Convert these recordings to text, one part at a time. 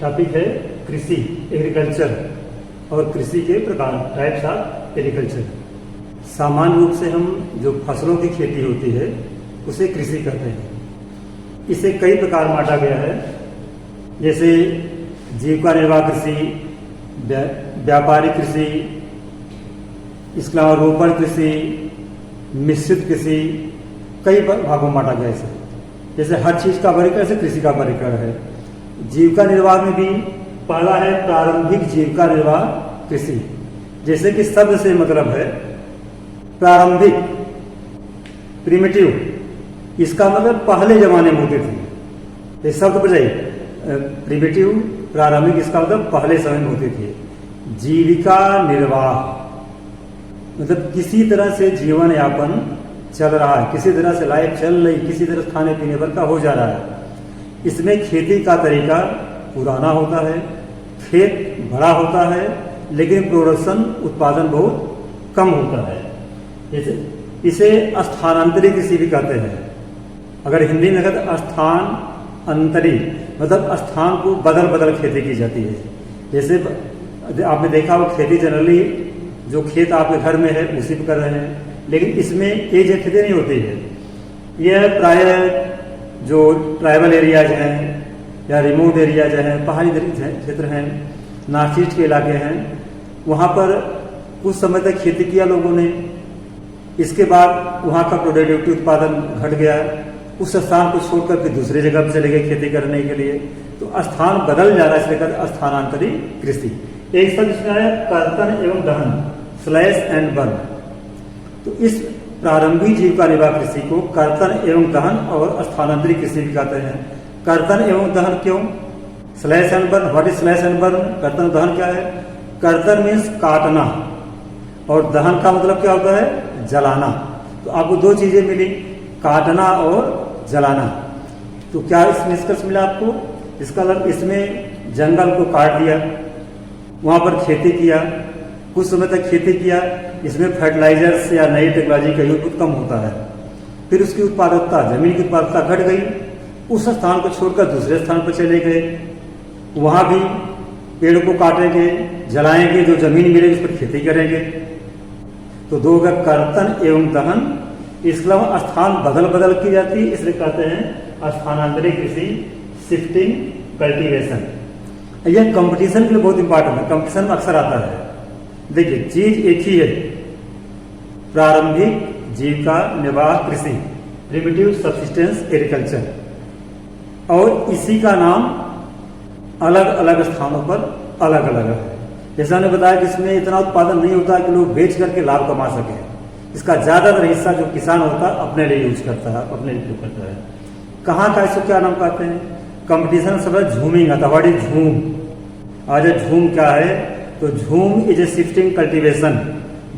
Topic है कृषि, agriculture और कृषि के प्रकार, टाइप्स ऑफ एग्रीकल्चर। सामान्य रूप से हम जो फसलों की खेती होती है उसे कृषि कहते हैं। इसे कई प्रकार में बांटा गया है, जैसे जीविका निर्वाह कृषि, व्यापारिक कृषि, इसके अलावा रोपण कृषि, मिश्रित कृषि, कई भागों में बांटा गया है इसे। जैसे हर चीज का वर्गीकरण से कृषि का वर्गीकरण है। जीविका निर्वाह में भी पहला है प्रारंभिक जीविका निर्वाह कृषि, जैसे कि शब्द से मतलब है प्रारंभिक, प्रिमिटिव, इसका मतलब पहले जमाने में होती थी। ये शब्द पर जाइए, प्रिमिटिव, प्रारंभिक, इसका मतलब पहले समय में होती थी। जीविका निर्वाह मतलब किसी तरह से जीवन यापन चल रहा है, किसी तरह से लाइफ चल रही, किसी तरह खाने पीने पर का हो जा रहा है। इसमें खेती का तरीका पुराना होता है, खेत बड़ा होता है, लेकिन प्रोडक्शन, उत्पादन बहुत कम होता है। इसे स्थानांतरित कृषि भी कहते हैं। अगर हिंदी में कहते हैं स्थानांतरी, मतलब स्थान को बदल बदल खेती की जाती है। जैसे आपने देखा हो खेती जनरली जो खेत आपके घर में है उसी पर कर रहे हैं, लेकिन इसमें एक जगह खेती नहीं होती है। यह प्रायः जो ट्राइबल एरियाज हैं या रिमोट एरियाज हैं, पहाड़ी क्षेत्र हैं, नॉर्थ ईस्ट के इलाके हैं, वहाँ पर कुछ समय तक खेती किया लोगों ने। इसके बाद वहाँ का प्रोडक्टिविटी, उत्पादन घट गया, उस स्थान को छोड़कर फिर दूसरे जगह पर चले गए खेती करने के लिए। तो स्थान बदल जा रहा है, इसलिए कहते स्थानांतरित कृषि। एक शब्द इसमें आया कर्तन एवं दहन, स्लैश एंड बर्न। तो इस प्रारंभिक जीविका निर्वाह कृषि को कर्तन एवं दहन और स्थानांतरित कृषि भी कहते हैं। कर्तन एवं दहन क्यों? Slash and burn, what is slash and burn? कर्तन दहन क्या है? कर्तन मीन्स काटना और दहन का मतलब क्या होता है? जलाना। तो आपको दो चीजें मिली, काटना और जलाना। तो क्या इस निष्कर्ष मिला आपको? इसका मतलब इसमें जंगल को काट दिया, वहां पर खेती किया, कुछ समय तक खेती किया, इसमें फर्टिलाइजर्स या नई टेक्नोलॉजी का यूज बहुत कम होता है। फिर उसकी उत्पादकता, जमीन की उत्पादकता घट गई, उस स्थान को छोड़कर दूसरे स्थान पर चले गए, वहां भी पेड़ को काटेंगे, जलाएंगे, जो जमीन मिलेगी उस पर खेती करेंगे। तो दो का कर्तन एवं दहन। इसके अलावा स्थान बदल बदल की जाती है, इसलिए कहते हैं स्थानांतरित कृषि, शिफ्टिंग कल्टीवेशन। यह कंपटीशन के लिए बहुत इंपॉर्टेंट है, कंपटीशन में अक्सर आता है। देखिए चीज एक ही है, प्रारंभिक जीविका निर्वाह कृषि, प्रिमिटिव सब्सिस्टेंस एग्रीकल्चर, और इसी का नाम अलग अलग स्थानों पर अलग अलग है। जैसा मैंने बताया कि इसमें इतना उत्पादन नहीं होता कि लोग बेच करके लाभ कमा सके। इसका ज्यादातर हिस्सा जो किसान होता है अपने लिए यूज करता है, अपने लिए करता है। कहाँ का, इसको क्या नाम कहते हैं? कंपटीशन सब झूमिंग आता है। झूम, आज झूम क्या है? तो झूम इज ए शिफ्टिंग कल्टीवेशन।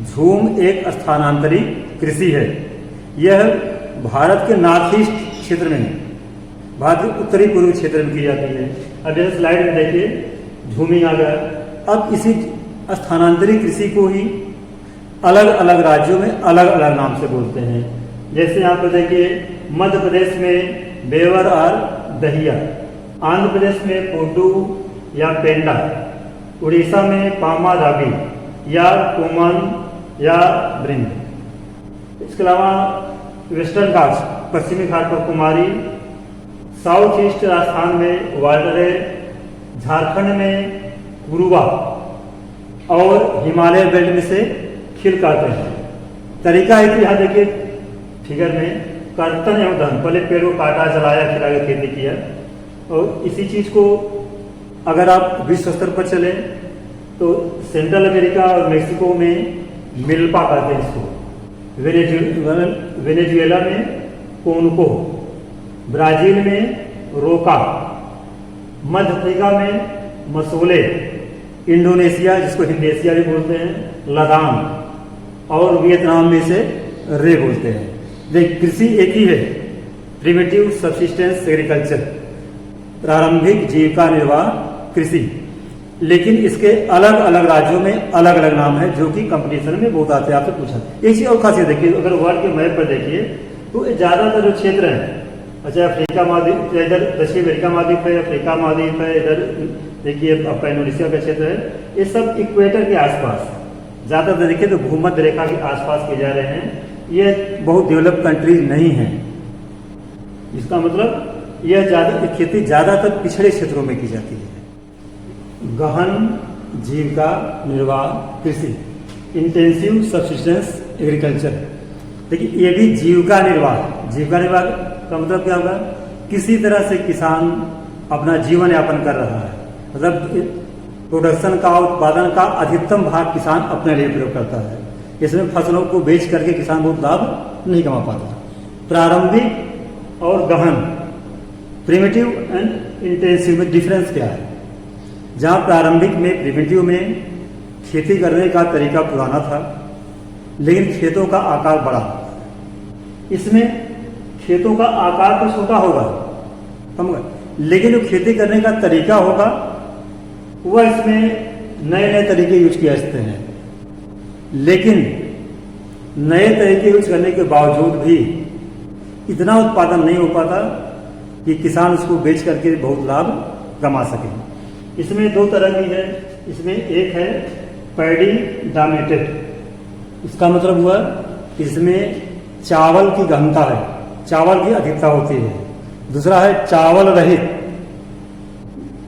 झूम एक स्थानांतरित कृषि है। यह भारत के नॉर्थ ईस्ट क्षेत्र में, भारत के उत्तरी पूर्वी क्षेत्र में की जाती है। अब जैसे स्लाइड में देखिए झूमिंग आ गया। अब इसी स्थानांतरित कृषि को ही अलग अलग राज्यों में अलग अलग नाम से बोलते हैं। जैसे यहाँ पर देखिए मध्य प्रदेश में बेवर और दहिया, आंध्र प्रदेश में पोडू या पेंडा, उड़ीसा में पामा राबी या कुमन या ब्रिंद। इसके अलावा वेस्टर्न घाट, पश्चिमी घाट पर कुमारी, साउथ ईस्ट राजस्थान में वाल्डरे, झारखंड में गुरुवा और हिमालय बेल्ट में से खिल काटते हैं। तरीका है कि यहाँ देखिए फिगर में कर्तन एवं दहन, पहले पेड़ को काटा, जलाया, फिर आगे खेती किया। और इसी चीज को अगर आप विश्व स्तर पर चले तो सेंट्रल अमेरिका और मेक्सिको में मिल्पा कहते हैं इसको, वेनेजुएला में कोनको, ब्राजील में रोका, मध्य अफ्रीका में मसोले, इंडोनेशिया जिसको हिंदेशिया भी बोलते हैं, लदान, और वियतनाम में से रे बोलते हैं। देख कृषि एक ही है, प्रिमिटिव सब्सिस्टेंस एग्रीकल्चर, प्रारंभिक जीविका निर्वाह कृषि, लेकिन इसके अलग अलग राज्यों में अलग अलग नाम है जो कि कंपटीशन में बहुत आते हैं। आपसे पूछा एक चीज और खासियत देखिए, अगर वर्ल्ड के मैप पर देखिए तो ज्यादातर जो क्षेत्र है, अच्छा अफ्रीका महाद्वीप, इधर दक्षिण अमेरिका महाद्वीप है, अफ्रीका महाद्वीप है, इधर देखिए आपका इंडोनेशिया का क्षेत्र है, ये सब इक्वेटर के आसपास, ज़्यादातर देखिए तो भूमध्य रेखा के आसपास किए जा रहे हैं। ये बहुत डेवलप कंट्रीज नहीं है। इसका मतलब यह खेती ज़्यादातर पिछड़े क्षेत्रों में की जाती है। गहन जीविका निर्वाह कृषि, इंटेंसिव सब्सिस्टेंस एग्रीकल्चर। देखिए ये भी जीविका निर्वाह का मतलब क्या होगा? किसी तरह से किसान अपना जीवन यापन कर रहा है, मतलब प्रोडक्शन का, उत्पादन का अधिकतम भाग किसान अपने लिए प्रयोग करता है। इसमें फसलों को बेच करके किसान बहुत लाभ नहीं कमा पाता। प्रारंभिक और गहन, प्रिमिटिव एंड इंटेंसिव में डिफरेंस क्या है? जहाँ प्रारंभिक में, प्रिमिटिव में खेती करने का तरीका पुराना था, लेकिन खेतों का आकार बड़ा। इसमें खेतों का आकार तो छोटा होगा, समझ, लेकिन जो खेती करने का तरीका होगा वह इसमें नए नए तरीके यूज किए जाते हैं। लेकिन नए तरीके यूज करने के बावजूद भी इतना उत्पादन नहीं हो पाता कि किसान उसको बेच करके बहुत लाभ कमा सके। इसमें दो तरह की है। इसमें एक है पैडी डोमिनेटेड, इसका मतलब हुआ इसमें चावल की गहनता है, चावल की अधिकता होती है। दूसरा है चावल रहित,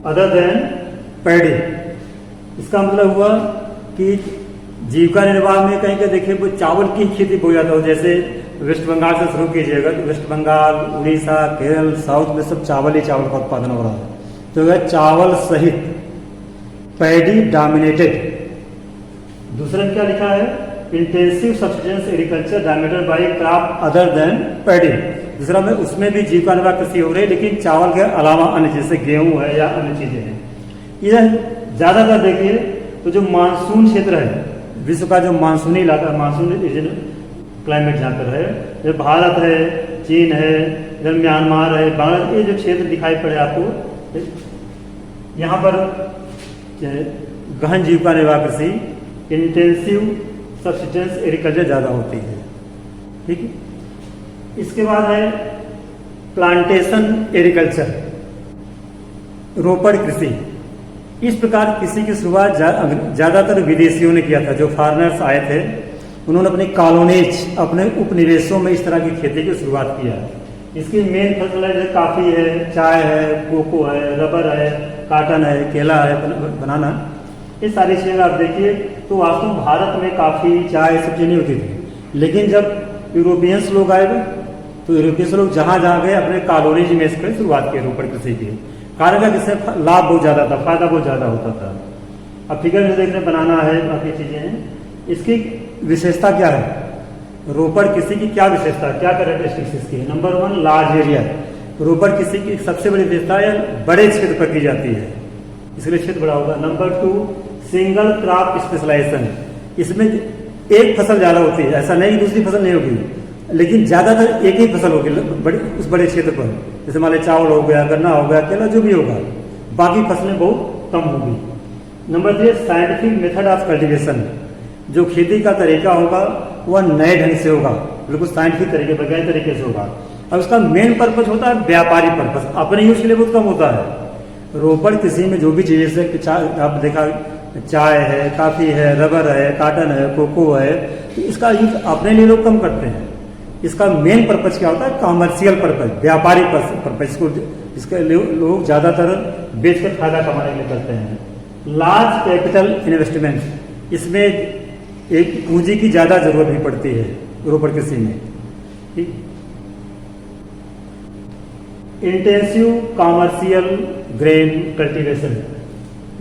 अदर देन पैडी। इसका मतलब हुआ कि जीविका निर्वाह में कहीं कहीं देखिए वो चावल की खेती हो जाता हो, जैसे वेस्ट बंगाल से शुरू कीजिएगा तो वेस्ट बंगाल, उड़ीसा, केरल, साउथ में सब चावल ही चावल का उत्पादन हो रहा है। तो यह चावल सहित पैडी डोमिनेटेड। दूसरा क्या लिखा है? Intensive subsistence agriculture dominated by crop other than paddy. दूसरा में उसमें भी जीविका निर्वाह कृषि हो रही है, लेकिन चावल के अलावा अन्य जैसे गेहूं है या अन्य चीजें हैं। यह ज्यादातर देखिए तो जो मानसून क्षेत्र है, विश्व का जो मानसूनी इलाका, मानसून क्लाइमेट जहाँ पर है, जो भारत है, चीन है, इधर म्यांमार है, बांग्लादेश, ये जो क्षेत्र दिखाई पड़े आपको, यहाँ पर गहन जीविका निर्वाह कृषि, इंटेंसिव सब्सिस्टेंस एग्रीकल्चर ज़्यादा होती है। ठीक है। इसके बाद है प्लांटेशन एग्रीकल्चर, रोपड़ कृषि। इस प्रकार कृषि की शुरुआत ज़्यादातर विदेशियों ने किया था। जो फॉरेनर्स आए थे उन्होंने अपनी कॉलोनीज, अपने उपनिवेशों में इस तरह की खेती की शुरुआत किया है। इसकी मेन फसल है जैसे काफ़ी है, चाय है, कोको है, रबर है, काटन है, केला है, बनाना, ये सारी चीज़ें आप देखिए तो वास्तव में भारत में काफ़ी, चाय, सब चीज़ें नहीं होती थी। लेकिन जब यूरोपियंस लोग आए तो यूरोपियंस लोग जहाँ जहाँ गए अपने कॉलोनीज में इसकी शुरुआत की रोपड़ कृषि की। कारण का किससे लाभ बहुत ज़्यादा था, फायदा बहुत ज़्यादा होता था। अब फिगर में देखने बनाना है, बाकी चीज़ें हैं। इसकी विशेषता क्या है? रोपड़ कृषि की क्या विशेषता, क्या कैरेक्टरिस्टिक्स इसकी? Number 1 large area. रोपड़ कृषि की सबसे बड़ी विशेषता है बड़े क्षेत्र पर की जाती है, इसलिए क्षेत्र बड़ा होगा। नंबर 2 सिंगल क्रॉप स्पेशलाइजेशन, इसमें एक फसल ज़्यादा होती है, ऐसा नहीं कि दूसरी फसल नहीं होगी, लेकिन ज़्यादातर एक ही फसल होगी उस बड़े क्षेत्र पर। जैसे मान लीजिए चावल हो गया, गन्ना हो गया, केला, जो भी होगा, बाकी फसलें बहुत कम होगी। Number 3 scientific method of cultivation, जो खेती का तरीका होगा वह नए ढंग से होगा, बिल्कुल साइंटिफिक तरीके, वैज्ञानिक तरीके से होगा। अब उसका मेन पर्पज होता है व्यापारिक पर्पज, अपने यूज के लिए बहुत कम होता है। रोपड़ कृषि में जो भी चीज़ें से आप देखा, चाय है, काफ़ी है, रबर है, काटन है, कोको है, तो इसका यूज अपने लिए लोग कम करते हैं। इसका मेन पर्पज क्या होता है? कॉमर्शियल पर्पज, व्यापारिक पर्पज, इसके लोग ज़्यादातर बेचकर फायदा कमाने के लिए करते हैं। लार्ज कैपिटल इन्वेस्टमेंट, इसमें एक पूंजी की ज़्यादा जरूरत भी पड़ती है रोपड़ कृषि में। ठीक। इंटेंसिव कॉमर्शियल ग्रेन कल्टीवेशन,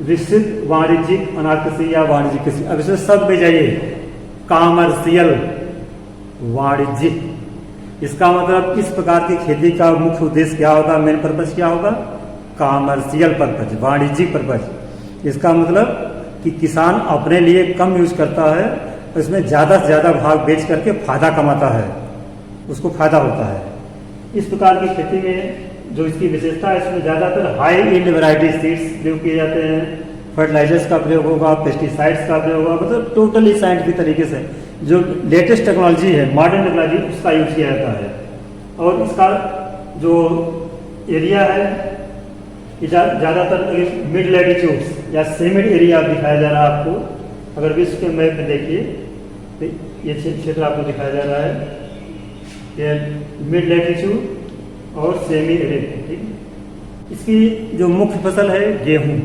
विस्तृत वाणिज्यिक अनाज कृषि या वाणिज्यिक कृषि। अब इसमें शब्द में जाइए, कॉमर्शियल, वाणिज्यिक, इसका मतलब इस प्रकार की खेती का मुख्य उद्देश्य क्या होगा, मेन पर्पज क्या होगा? कॉमर्शियल पर्पज, वाणिज्यिक पर्पज। इसका मतलब कि किसान अपने लिए कम यूज करता है, इसमें ज़्यादा से ज़्यादा भाग बेच करके फायदा कमाता है, उसको फायदा होता है। इस प्रकार की खेती में जो इसकी विशेषता है, इसमें ज़्यादातर हाई यील्ड वैरायटी सीड्स प्रयोग किए जाते हैं, फर्टिलाइजर्स का प्रयोग होगा, पेस्टिसाइड्स का प्रयोग होगा, मतलब टोटली साइंटिफिक तरीके से जो लेटेस्ट टेक्नोलॉजी है, मॉडर्न टेक्नोलॉजी, उसका यूज किया जाता है। और इसका जो एरिया है ये ज़्यादातर मिड लैटिट्यूड्स या सेमिड एरिया दिखाया जा रहा है आपको। अगर विश्व के मैप में देखिए तो ये क्षेत्र आपको दिखाया जा रहा है, ये मिड लैटिट्यूड और सेमी एरिड। ठीक, इसकी जो मुख्य फसल है गेहूं।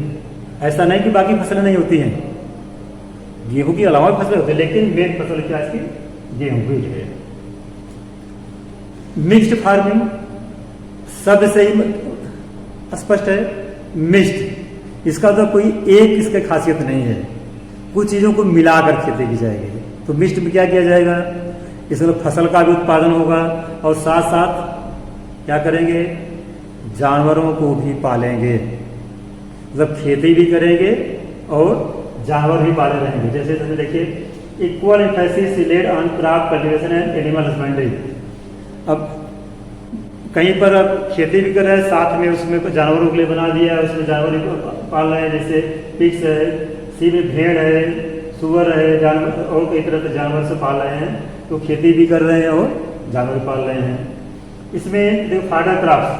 ऐसा नहीं कि बाकी फसलें नहीं होती हैं, गेहूं की अलावा फसलें होती है, लेकिन मेन फसल क्या है इसकी गेहूं व्हीट है। मिक्स्ड फार्मिंग शब्द से ही स्पष्ट है, मिक्स्ड, इसका तो कोई एक इसकी खासियत नहीं है, कुछ चीजों को मिलाकर खेती की जाएगी। तो मिक्स्ड में क्या किया जाएगा, इसमें फसल का भी उत्पादन होगा और साथ साथ क्या करेंगे, जानवरों को भी पालेंगे, मतलब खेती भी करेंगे और जानवर भी पाले रहेंगे। जैसे जैसे देखिए equal emphasis laid on crop cultivation and animal husbandry. अब कहीं पर अब खेती भी कर रहे हैं, साथ में उसमें जानवरों के लिए बना दिया, उसमें जानवर पाल रहे हैं, जैसे पिग्स है, सी में भेड़ है, सुअर है, जानवर और कई तरह के जानवर से पाल रहे हैं। तो खेती भी कर रहे हैं और जानवर पाल रहे हैं। इसमें जो फाडर क्रॉप्स,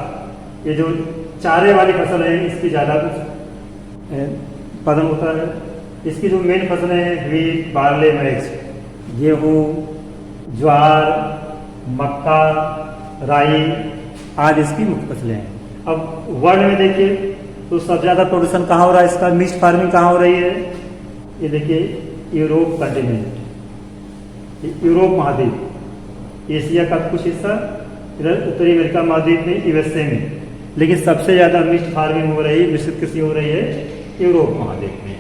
ये जो चारे वाली फसल है, इसकी ज़्यादा उत्पादन होता है। इसकी जो मेन फसलें हैं व्हीट, बार्ले, मैक्स, गेहूँ, ज्वार, मक्का, राई आदि इसकी मुख्य फसलें हैं। अब वर्ल्ड में देखिए तो सबसे ज़्यादा प्रोडक्शन कहाँ हो रहा है इसका, मिक्स्ड फार्मिंग कहाँ हो रही है, ये देखिए यूरोप कंटिनेंट, यूरोप महाद्वीप, एशिया का कुछ हिस्सा, इधर उत्तरी अमेरिका महाद्वीप में, यूएसए में। लेकिन सबसे ज़्यादा मिक्स्ड फार्मिंग हो रही है, मिश्रित कृषि हो रही है यूरोप महाद्वीप में।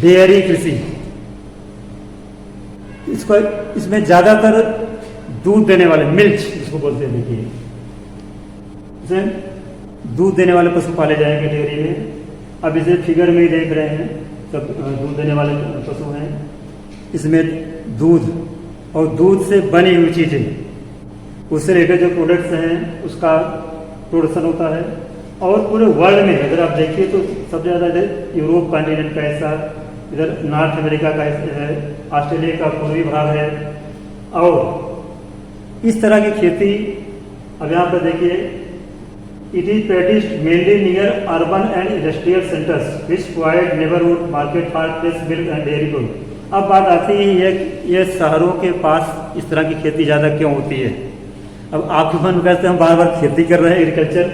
डेयरी कृषि, इसको इसमें ज्यादातर दूध देने वाले, मिल्क जिसको बोलते हैं, देखिए इसमें दूध देने वाले पशु पाले जाएंगे डेयरी में। अब इसे फिगर में ही देख रहे हैं, सब दूध देने वाले पशु हैं। इसमें दूध और दूध से बनी हुई चीजें, उससे रिलेटेड जो प्रोडक्ट्स हैं उसका प्रोडक्शन होता है। और पूरे वर्ल्ड में अगर आप देखिए तो सबसे ज्यादा इधर यूरोप कॉन्टिनेंट का हिस्सा, इधर नॉर्थ अमेरिका का है, ऑस्ट्रेलिया का पूर्वी भाग है। और इस तरह की खेती अब यहाँ पर देखिए, it is practised mainly near urban and industrial centres which provide neighbourhood market for fresh milk and dairy product. अब बात आती है ये शहरों के पास इस तरह की खेती ज़्यादा क्यों होती है। अब आपके मन में कहते हैं हम बार बार खेती कर रहे हैं, एग्रीकल्चर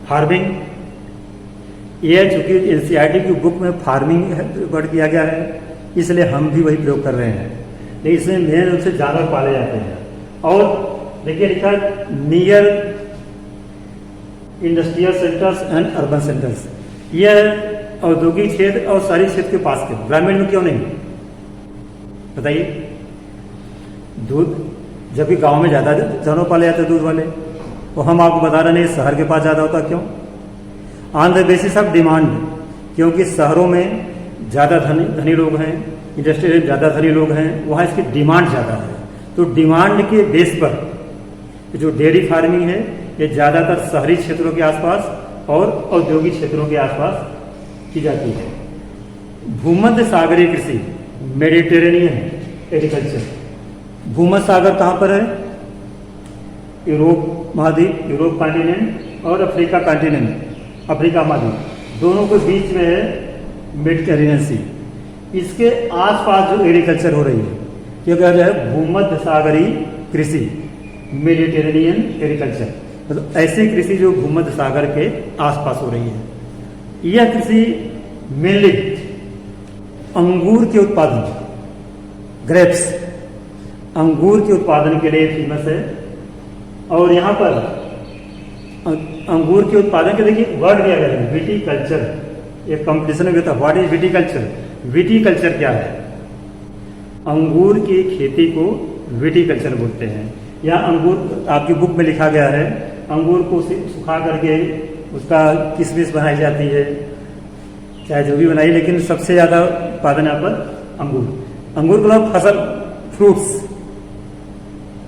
फार्मिंग, ये चूंकि एनसीईआरटी की बुक में फार्मिंग वर्ड किया गया है, इसलिए हम भी वही प्रयोग कर रहे हैं। लेकिन इसमें मेन रूप से जानवर पाले जाते हैं। और देखिए लिखा near industrial centres and urban centres, यह औद्योगिक क्षेत्र और शहरी क्षेत्र के पास के, ग्रामीण में क्यों नहीं बताइए। दूध जबकि गांव में ज्यादा जानवर पाले जाते हैं दूध वाले, तो हम आपको बता रहे हैं शहर के पास ज्यादा होता क्यों, on the basis of demand, क्योंकि शहरों में ज्यादा धनी लोग हैं, इंडस्ट्री में ज्यादा धनी लोग हैं, वहां इसकी डिमांड ज्यादा है। तो डिमांड के बेस पर जो डेयरी फार्मिंग है ये ज्यादातर शहरी क्षेत्रों के आसपास और औद्योगिक क्षेत्रों के आसपास की जाती है। भूमध्य सागरीय कृषि, मेडिटेरेनियन एग्रीकल्चर, भूमध्य सागर कहाँ पर है, यूरोप महाद्वीप, यूरोप कॉन्टिनेंट और अफ्रीका कॉन्टिनेंट, अफ्रीका महाद्वीप, दोनों के बीच में है मेडिटेरेनियन सी। इसके आसपास जो एग्रीकल्चर हो रही है ये कह रहे हैं भूमध्य सागरीय कृषि, मेडिटेरेनियन एग्रीकल्चर, मतलब ऐसी कृषि जो भूमध्य सागर के आसपास हो रही है। यह कृषि मेनली अंगूर के उत्पादन, ग्रेप्स, अंगूर के उत्पादन के लिए फेमस है। और यहाँ पर अंगूर के उत्पादन के देखिए वर्ड दिया गया है विटीकल्चर, एक कंपटीशन में होता है, व्हाट इज विटीकल्चर। विटीकल्चर क्या है, अंगूर की खेती को विटीकल्चर बोलते हैं। या अंगूर आपकी बुक में लिखा गया है, अंगूर को सुखा करके उसका किशमिश बनाई जाती है, चाहे जो भी बनाई, लेकिन सबसे ज्यादा उत्पादन यहाँ पर अंगूर का फसल, फ्रूट्स,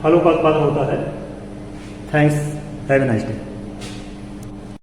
फलों का उत्पादन होता है। Thanks, have a nice day.